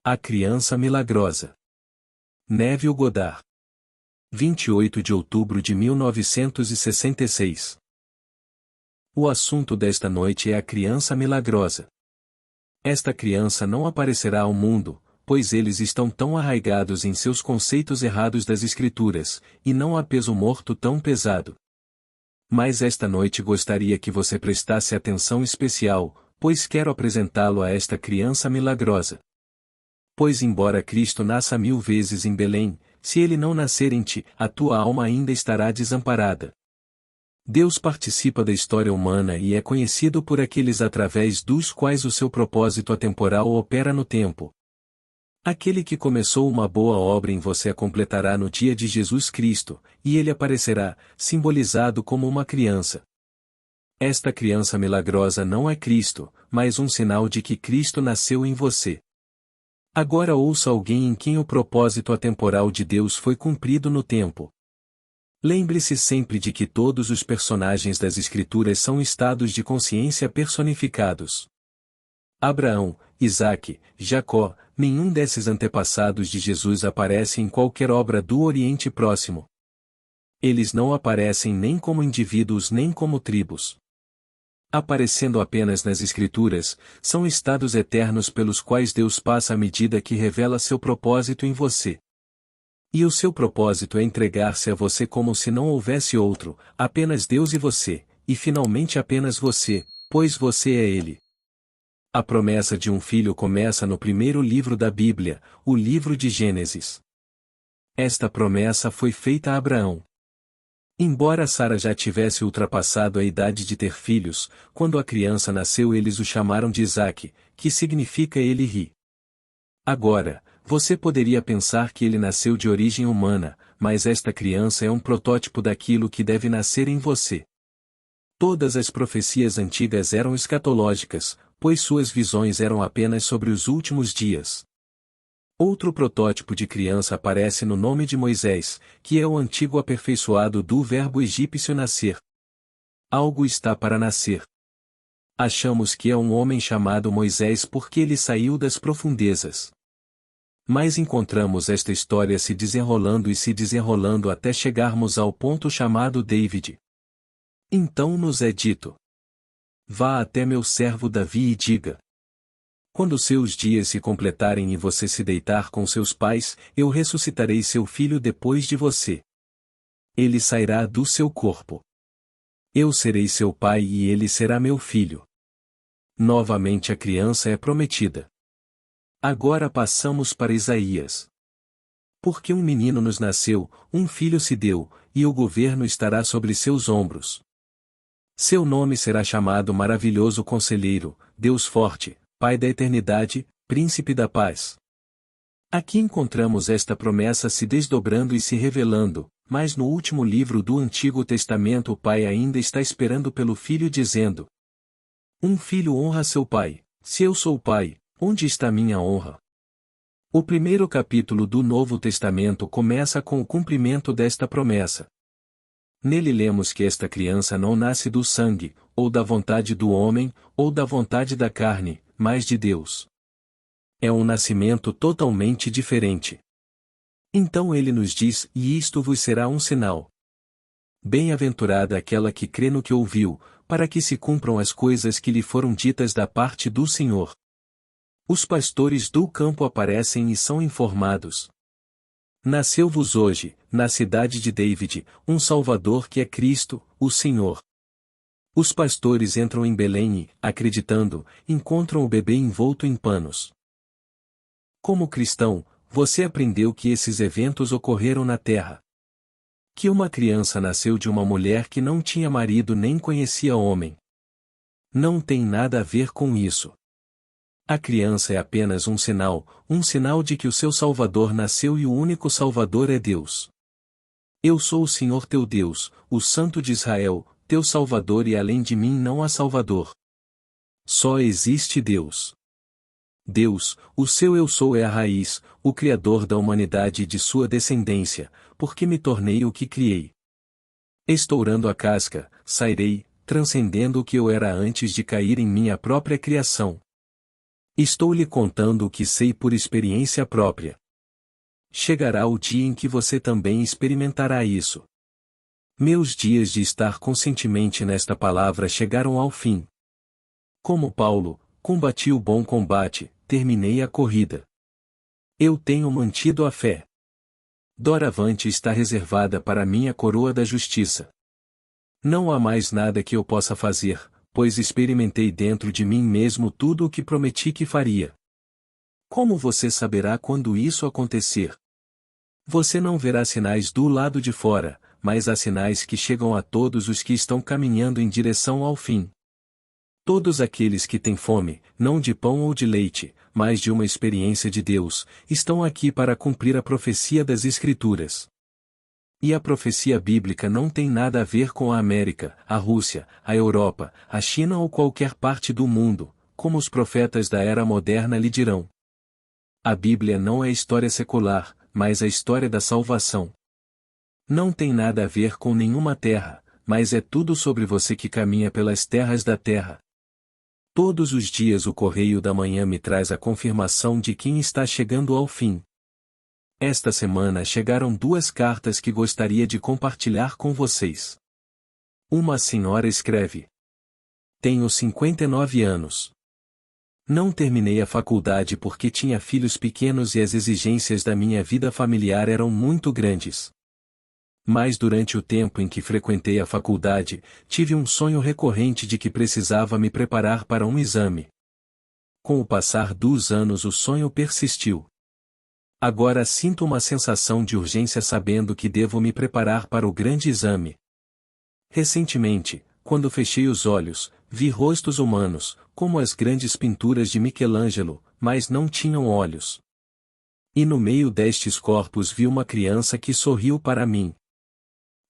A Criança Milagrosa. Neville Goddard. 28 de outubro de 1966. O assunto desta noite é a criança milagrosa. Esta criança não aparecerá ao mundo, pois eles estão tão arraigados em seus conceitos errados das Escrituras, e não há peso morto tão pesado. Mas esta noite gostaria que você prestasse atenção especial, pois quero apresentá-lo a esta criança milagrosa. Pois embora Cristo nasça 1000 vezes em Belém, se ele não nascer em ti, a tua alma ainda estará desamparada. Deus participa da história humana e é conhecido por aqueles através dos quais o seu propósito atemporal opera no tempo. Aquele que começou uma boa obra em você a completará no dia de Jesus Cristo, e ele aparecerá, simbolizado como uma criança. Esta criança milagrosa não é Cristo, mas um sinal de que Cristo nasceu em você. Agora ouça alguém em quem o propósito atemporal de Deus foi cumprido no tempo. Lembre-se sempre de que todos os personagens das Escrituras são estados de consciência personificados. Abraão, Isaque, Jacó, nenhum desses antepassados de Jesus aparece em qualquer obra do Oriente Próximo. Eles não aparecem nem como indivíduos nem como tribos. Aparecendo apenas nas Escrituras, são estados eternos pelos quais Deus passa à medida que revela seu propósito em você. E o seu propósito é entregar-se a você como se não houvesse outro, apenas Deus e você, e finalmente apenas você, pois você é Ele. A promessa de um filho começa no primeiro livro da Bíblia, o livro de Gênesis. Esta promessa foi feita a Abraão. Embora Sara já tivesse ultrapassado a idade de ter filhos, quando a criança nasceu eles o chamaram de Isaque, que significa ele ri. Agora, você poderia pensar que ele nasceu de origem humana, mas esta criança é um protótipo daquilo que deve nascer em você. Todas as profecias antigas eram escatológicas, pois suas visões eram apenas sobre os últimos dias. Outro protótipo de criança aparece no nome de Moisés, que é o antigo aperfeiçoado do verbo egípcio nascer. Algo está para nascer. Achamos que é um homem chamado Moisés porque ele saiu das profundezas. Mas encontramos esta história se desenrolando até chegarmos ao ponto chamado David. Então nos é dito: vá até meu servo Davi e diga: quando seus dias se completarem e você se deitar com seus pais, eu ressuscitarei seu filho depois de você. Ele sairá do seu corpo. Eu serei seu pai e ele será meu filho. Novamente a criança é prometida. Agora passamos para Isaías. Porque um menino nos nasceu, um filho se deu, e o governo estará sobre seus ombros. Seu nome será chamado Maravilhoso Conselheiro, Deus Forte, Pai da Eternidade, Príncipe da Paz. Aqui encontramos esta promessa se desdobrando e se revelando, mas no último livro do Antigo Testamento o pai ainda está esperando pelo filho dizendo: um filho honra seu pai. Se eu sou pai, onde está minha honra? O primeiro capítulo do Novo Testamento começa com o cumprimento desta promessa. Nele lemos que esta criança não nasce do sangue, ou da vontade do homem, ou da vontade da carne, mas de Deus. É um nascimento totalmente diferente. Então ele nos diz: e isto vos será um sinal. Bem-aventurada aquela que crê no que ouviu, para que se cumpram as coisas que lhe foram ditas da parte do Senhor. Os pastores do campo aparecem e são informados. Nasceu-vos hoje, na cidade de David, um Salvador que é Cristo, o Senhor. Os pastores entram em Belém e, acreditando, encontram o bebê envolto em panos. Como cristão, você aprendeu que esses eventos ocorreram na terra. Que uma criança nasceu de uma mulher que não tinha marido nem conhecia homem. Não tem nada a ver com isso. A criança é apenas um sinal de que o seu Salvador nasceu e o único Salvador é Deus. Eu sou o Senhor teu Deus, o Santo de Israel, teu Salvador, e além de mim não há Salvador. Só existe Deus. Deus, o seu eu sou, é a raiz, o Criador da humanidade e de sua descendência, porque me tornei o que criei. Estourando a casca, sairei, transcendendo o que eu era antes de cair em minha própria criação. Estou lhe contando o que sei por experiência própria. Chegará o dia em que você também experimentará isso. Meus dias de estar conscientemente nesta palavra chegaram ao fim. Como Paulo, combati o bom combate, terminei a corrida. Eu tenho mantido a fé. Doravante está reservada para mim a coroa da justiça. Não há mais nada que eu possa fazer, pois experimentei dentro de mim mesmo tudo o que prometi que faria. Como você saberá quando isso acontecer? Você não verá sinais do lado de fora, mas há sinais que chegam a todos os que estão caminhando em direção ao fim. Todos aqueles que têm fome, não de pão ou de leite, mas de uma experiência de Deus, estão aqui para cumprir a profecia das Escrituras. E a profecia bíblica não tem nada a ver com a América, a Rússia, a Europa, a China ou qualquer parte do mundo, como os profetas da era moderna lhe dirão. A Bíblia não é história secular, mas a história da salvação. Não tem nada a ver com nenhuma terra, mas é tudo sobre você que caminha pelas terras da terra. Todos os dias o correio da manhã me traz a confirmação de quem está chegando ao fim. Esta semana chegaram 2 cartas que gostaria de compartilhar com vocês. Uma senhora escreve: Tenho 59 anos. Não terminei a faculdade porque tinha filhos pequenos e as exigências da minha vida familiar eram muito grandes. Mas durante o tempo em que frequentei a faculdade, tive um sonho recorrente de que precisava me preparar para um exame. Com o passar dos anos o sonho persistiu. Agora sinto uma sensação de urgência sabendo que devo me preparar para o grande exame. Recentemente, quando fechei os olhos, vi rostos humanos, como as grandes pinturas de Michelangelo, mas não tinham olhos. E no meio destes corpos vi uma criança que sorriu para mim.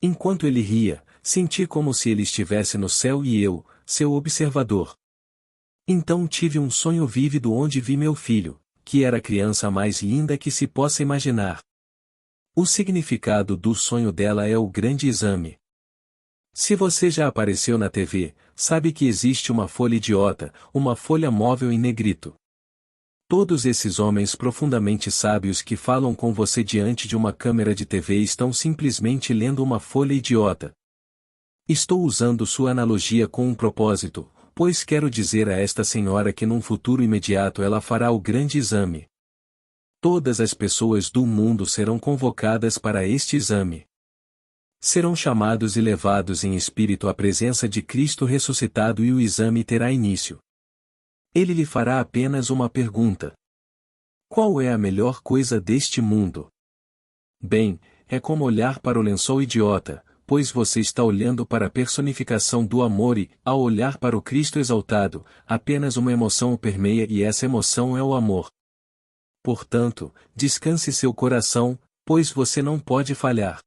Enquanto ele ria, senti como se ele estivesse no céu e eu, seu observador. Então tive um sonho vívido onde vi meu filho, que era a criança mais linda que se possa imaginar. O significado do sonho dela é o grande exame. Se você já apareceu na TV, sabe que existe uma folha idiota, uma folha móvel em negrito. Todos esses homens profundamente sábios que falam com você diante de uma câmera de TV estão simplesmente lendo uma folha idiota. Estou usando sua analogia com um propósito, pois quero dizer a esta senhora que num futuro imediato ela fará o grande exame. Todas as pessoas do mundo serão convocadas para este exame. Serão chamados e levados em espírito à presença de Cristo ressuscitado e o exame terá início. Ele lhe fará apenas uma pergunta. Qual é a melhor coisa deste mundo? Bem, é como olhar para o lençol idiota, pois você está olhando para a personificação do amor e, ao olhar para o Cristo exaltado, apenas uma emoção o permeia e essa emoção é o amor. Portanto, descanse seu coração, pois você não pode falhar.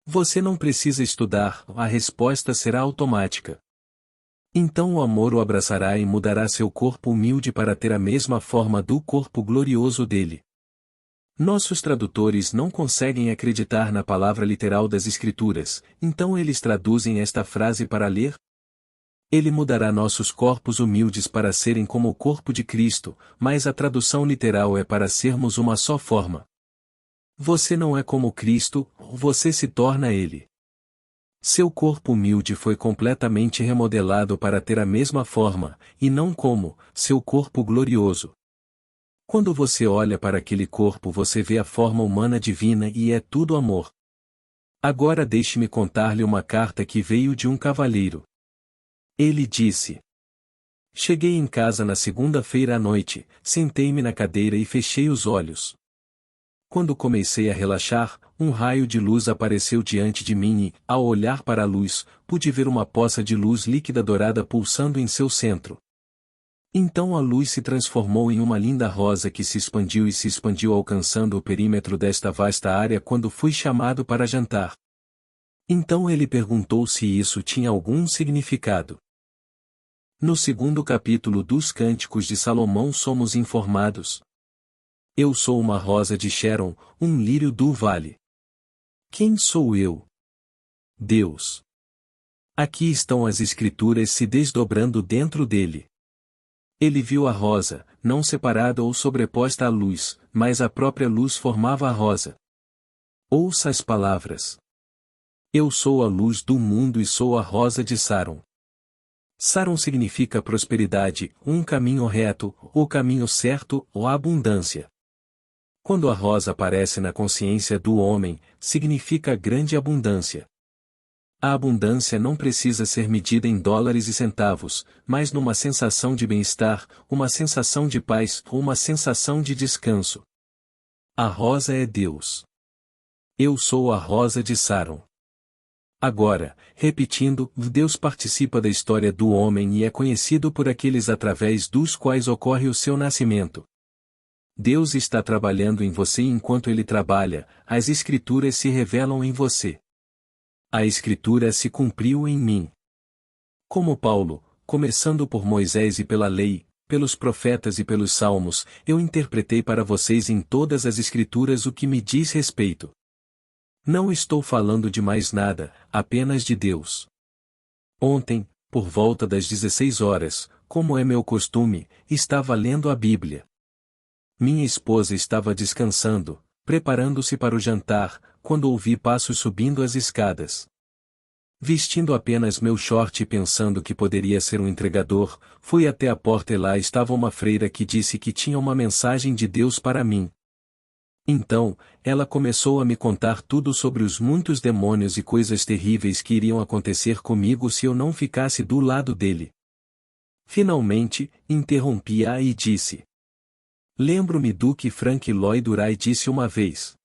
Você não precisa estudar, a resposta será automática. Então o amor o abraçará e mudará seu corpo humilde para ter a mesma forma do corpo glorioso dele. Nossos tradutores não conseguem acreditar na palavra literal das Escrituras, então eles traduzem esta frase para ler: Ele mudará nossos corpos humildes para serem como o corpo de Cristo, mas a tradução literal é para sermos uma só forma. Você não é como Cristo, você se torna Ele. Seu corpo humilde foi completamente remodelado para ter a mesma forma, e não como seu corpo glorioso. Quando você olha para aquele corpo você vê a forma humana divina e é tudo amor. Agora deixe-me contar-lhe uma carta que veio de um cavalheiro. Ele disse: Cheguei em casa na segunda-feira à noite, sentei-me na cadeira e fechei os olhos. Quando comecei a relaxar, um raio de luz apareceu diante de mim e, ao olhar para a luz, pude ver uma poça de luz líquida dourada pulsando em seu centro. Então a luz se transformou em uma linda rosa que se expandiu alcançando o perímetro desta vasta área quando fui chamado para jantar. Então ele perguntou se isso tinha algum significado. No segundo capítulo dos Cânticos de Salomão somos informados: Eu sou uma rosa de Sharon, um lírio do vale. Quem sou eu? Deus. Aqui estão as Escrituras se desdobrando dentro dele. Ele viu a rosa, não separada ou sobreposta à luz, mas a própria luz formava a rosa. Ouça as palavras. Eu sou a luz do mundo e sou a rosa de Saron. Saron significa prosperidade, um caminho reto, o caminho certo, ou abundância. Quando a rosa aparece na consciência do homem, significa grande abundância. A abundância não precisa ser medida em dólares e centavos, mas numa sensação de bem-estar, uma sensação de paz ou uma sensação de descanso. A rosa é Deus. Eu sou a rosa de Saron. Agora, repetindo, Deus participa da história do homem e é conhecido por aqueles através dos quais ocorre o seu nascimento. Deus está trabalhando em você e enquanto Ele trabalha, as Escrituras se revelam em você. A Escritura se cumpriu em mim. Como Paulo, começando por Moisés e pela lei, pelos profetas e pelos salmos, eu interpretei para vocês em todas as Escrituras o que me diz respeito. Não estou falando de mais nada, apenas de Deus. Ontem, por volta das 16 horas, como é meu costume, estava lendo a Bíblia. Minha esposa estava descansando, preparando-se para o jantar, quando ouvi passos subindo as escadas. Vestindo apenas meu short e pensando que poderia ser um entregador, fui até a porta e lá estava uma freira que disse que tinha uma mensagem de Deus para mim. Então, ela começou a me contar tudo sobre os muitos demônios e coisas terríveis que iriam acontecer comigo se eu não ficasse do lado dele. Finalmente, interrompi-a e disse: lembro-me do que Frank Lloyd Wright disse uma vez.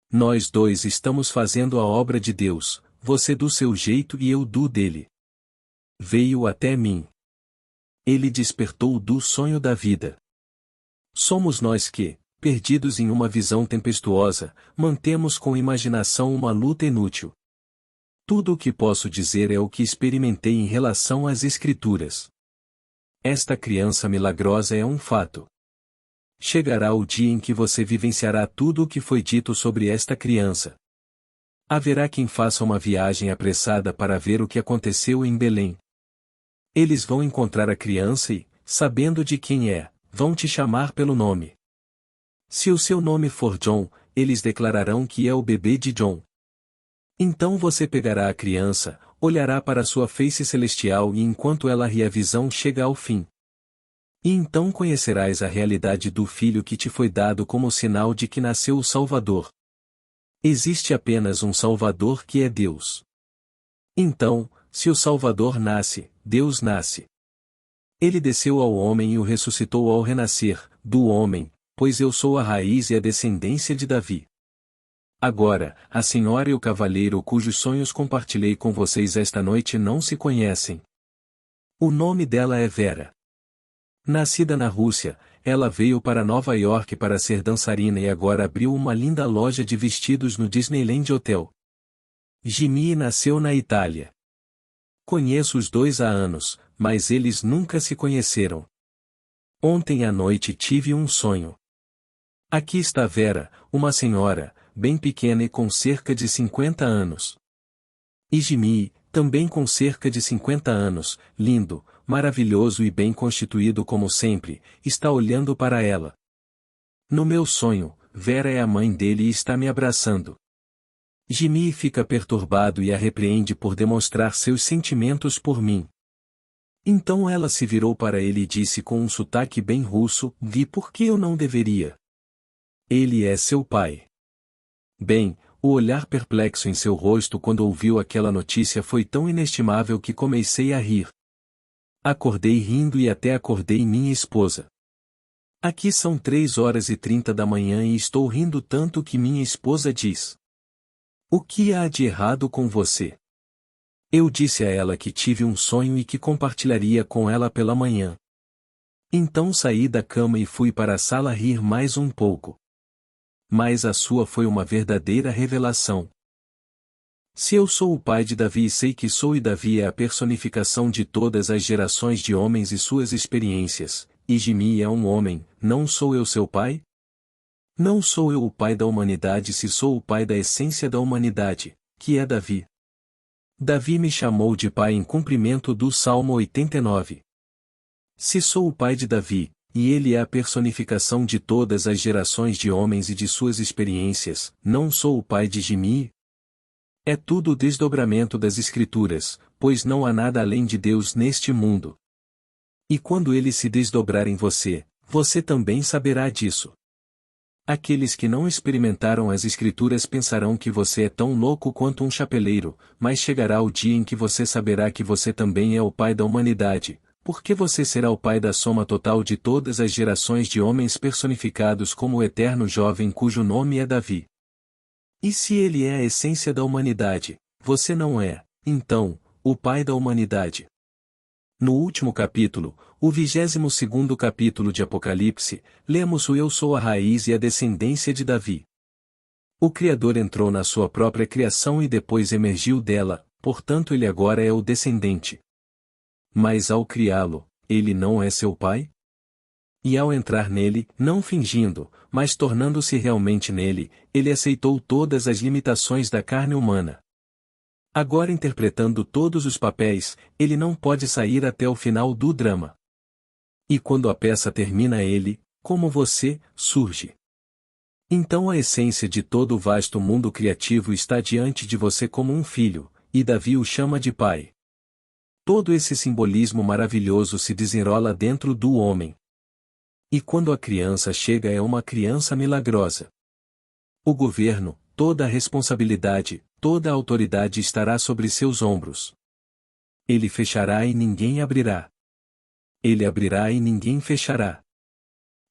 Nós dois estamos fazendo a obra de Deus, você do seu jeito e eu do dele. Veio até mim. Ele despertou do sonho da vida. Somos nós que, perdidos em uma visão tempestuosa, mantemos com imaginação uma luta inútil. Tudo o que posso dizer é o que experimentei em relação às Escrituras. Esta criança milagrosa é um fato. Chegará o dia em que você vivenciará tudo o que foi dito sobre esta criança. Haverá quem faça uma viagem apressada para ver o que aconteceu em Belém. Eles vão encontrar a criança e, sabendo de quem é, vão te chamar pelo nome. Se o seu nome for John, eles declararão que é o bebê de John. Então você pegará a criança, olhará para sua face celestial e enquanto ela ri a visão chega ao fim. E então conhecerás a realidade do Filho que te foi dado como sinal de que nasceu o Salvador. Existe apenas um Salvador que é Deus. Então, se o Salvador nasce, Deus nasce. Ele desceu ao homem e o ressuscitou ao renascer, do homem, pois eu sou a raiz e a descendência de Davi. Agora, a senhora e o cavalheiro cujos sonhos compartilhei com vocês esta noite não se conhecem. O nome dela é Vera. Nascida na Rússia, ela veio para Nova York para ser dançarina e agora abriu uma linda loja de vestidos no Disneyland Hotel. Jimmy nasceu na Itália. Conheço os dois há anos, mas eles nunca se conheceram. Ontem à noite tive um sonho. Aqui está Vera, uma senhora, bem pequena e com cerca de 50 anos. E Jimmy, também com cerca de 50 anos, lindo, maravilhoso e bem constituído como sempre, está olhando para ela. No meu sonho, Vera é a mãe dele e está me abraçando. Jimmy fica perturbado e a repreende por demonstrar seus sentimentos por mim. Então ela se virou para ele e disse com um sotaque bem russo: Vi por que eu não deveria. Ele é seu pai. Bem, o olhar perplexo em seu rosto quando ouviu aquela notícia foi tão inestimável que comecei a rir. Acordei rindo e até acordei minha esposa. Aqui são 3h30 da manhã e estou rindo tanto que minha esposa diz: o que há de errado com você? Eu disse a ela que tive um sonho e que compartilharia com ela pela manhã. Então saí da cama e fui para a sala rir mais um pouco. Mas a sua foi uma verdadeira revelação. Se eu sou o pai de Davi e sei que sou e Davi é a personificação de todas as gerações de homens e suas experiências, e Jimmy é um homem, não sou eu seu pai? Não sou eu o pai da humanidade se sou o pai da essência da humanidade, que é Davi. Davi me chamou de pai em cumprimento do Salmo 89. Se sou o pai de Davi, e ele é a personificação de todas as gerações de homens e de suas experiências. Não sou o pai de Jimmy? É tudo o desdobramento das Escrituras, pois não há nada além de Deus neste mundo. E quando ele se desdobrar em você, você também saberá disso. Aqueles que não experimentaram as Escrituras pensarão que você é tão louco quanto um chapeleiro, mas chegará o dia em que você saberá que você também é o pai da humanidade, porque você será o pai da soma total de todas as gerações de homens personificados como o eterno jovem cujo nome é Davi. E se ele é a essência da humanidade, você não é, então, o pai da humanidade. No último capítulo, o 22º capítulo de Apocalipse, lemos o Eu sou a raiz e a descendência de Davi. O Criador entrou na sua própria criação e depois emergiu dela, portanto ele agora é o descendente. Mas ao criá-lo, ele não é seu pai? E ao entrar nele, não fingindo, mas tornando-se realmente nele, ele aceitou todas as limitações da carne humana. Agora interpretando todos os papéis, ele não pode sair até o final do drama. E quando a peça termina ele, como você, surge. Então a essência de todo o vasto mundo criativo está diante de você como um filho, e Davi o chama de pai. Todo esse simbolismo maravilhoso se desenrola dentro do homem. E quando a criança chega é uma criança milagrosa. O governo, toda a responsabilidade, toda a autoridade estará sobre seus ombros. Ele fechará e ninguém abrirá. Ele abrirá e ninguém fechará.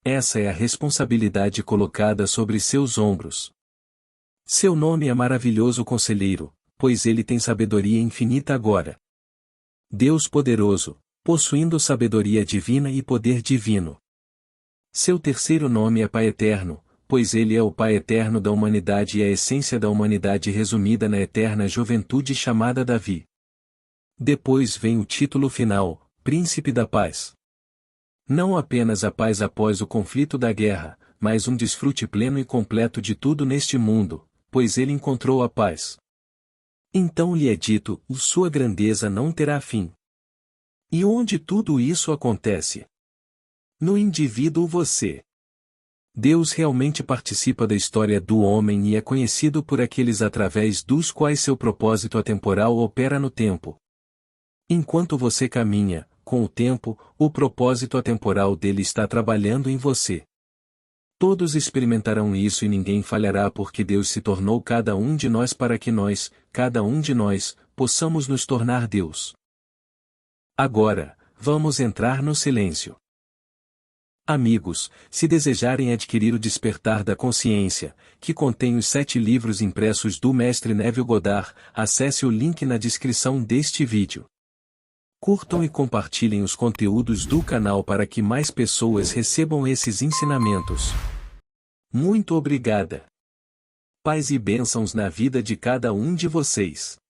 Essa é a responsabilidade colocada sobre seus ombros. Seu nome é maravilhoso conselheiro, pois ele tem sabedoria infinita agora. Deus poderoso, possuindo sabedoria divina e poder divino. Seu terceiro nome é Pai Eterno, pois ele é o Pai eterno da humanidade e a essência da humanidade resumida na eterna juventude chamada Davi. Depois vem o título final, Príncipe da Paz. Não apenas a paz após o conflito da guerra, mas um desfrute pleno e completo de tudo neste mundo, pois ele encontrou a paz. Então lhe é dito, sua grandeza não terá fim. E onde tudo isso acontece? No indivíduo você. Deus realmente participa da história do homem e é conhecido por aqueles através dos quais seu propósito atemporal opera no tempo. Enquanto você caminha, com o tempo, o propósito atemporal dele está trabalhando em você. Todos experimentarão isso e ninguém falhará porque Deus se tornou cada um de nós para que nós, cada um de nós, possamos nos tornar Deus. Agora, vamos entrar no silêncio. Amigos, se desejarem adquirir o Despertar da Consciência, que contém os 7 livros impressos do Mestre Neville Goddard, acesse o link na descrição deste vídeo. Curtam e compartilhem os conteúdos do canal para que mais pessoas recebam esses ensinamentos. Muito obrigada. Paz e bênçãos na vida de cada um de vocês.